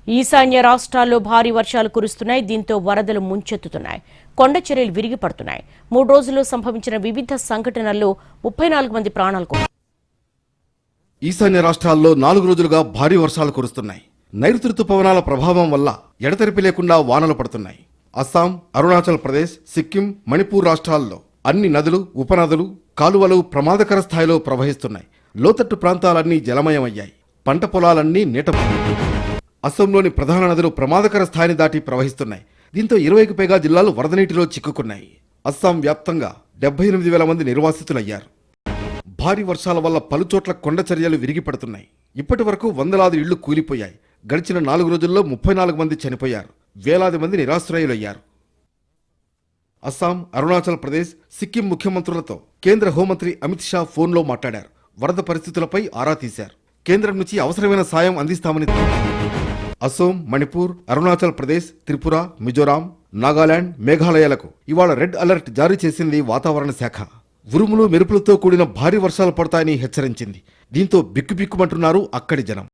ఈశాన్య రాష్ట్రాల్లో భారీ వర్షాలు కురుస్తున్నాయి. దీంతో వరదలు ముంచెత్తుతున్నాయి. కొండ చర్యలు విరిగి పడుతున్నాయి. 3 రోజుల్లో సంభవించిన వివిధ సంఘటనల్లో 34 మంది ప్రాణాలు కోల్పోయారు. ఈశాన్య రాష్ట్రాల్లో 4 రోజులుగా భారీ వర్షాలు కురుస్తున్నాయి. నైరుతి రుతుపవనాల ప్రభావం వల్ల ఎడతెరిపి లేకుండా వానలు పడుతున్నాయి. అస్సాం, అరుణాచల్ ప్రదేశ్, సిక్కిం, మణిపూర్ రాష్ట్రాల్లో అన్ని నదులు, ఉపనదులు, కాలువలు ప్రమాదకర స్థాయిలో ప్రవహిస్తున్నాయి. లోతట్టు ప్రాంతాలన్నీ జలమయమయ్యాయి. పంట పొలాలన్నీ నీట. అస్సాంలోని ప్రధాన నదులు ప్రమాదకర స్థాయిని దాటి ప్రవహిస్తున్నాయి. దీంతో 20కి పైగా జిల్లాలు వరద నీటిలో చిక్కుకున్నాయి. అస్సాం వ్యాప్తంగా 78,000 మంది నిర్వాసితులయ్యారు. భారీ వర్షాల వల్ల పలుచోట్ల కొండ చర్యలు విరిగిపడుతున్నాయి. ఇప్పటి వరకు వందలాది ఇళ్లు కూలిపోయాయి. గడిచిన 4 రోజుల్లో 34 మంది చనిపోయారు. వేలాది మంది నిరాశ్రయులయ్యారు. అస్సాం, అరుణాచల్ ప్రదేశ్, సిక్కిం ముఖ్యమంత్రులతో కేంద్ర హోంమంత్రి అమిత్ షా ఫోన్లో మాట్లాడారు. వరద పరిస్థితులపై ఆరా తీశారు. కేంద్రం నుంచి అవసరమైన సాయం అందిస్తామని. అస్సాం, మణిపూర్, అరుణాచల్ ప్రదేశ్, త్రిపుర, మిజోరాం, నాగాలాండ్, మేఘాలయాలకు ఇవాళ రెడ్ అలర్ట్ జారీ చేసింది వాతావరణ శాఖ. ఉరుములు మెరుపులతో కూడిన భారీ వర్షాలు పడతాయని హెచ్చరించింది. దీంతో బిక్కుబిక్కుమంటున్నారు అక్కడి జనం.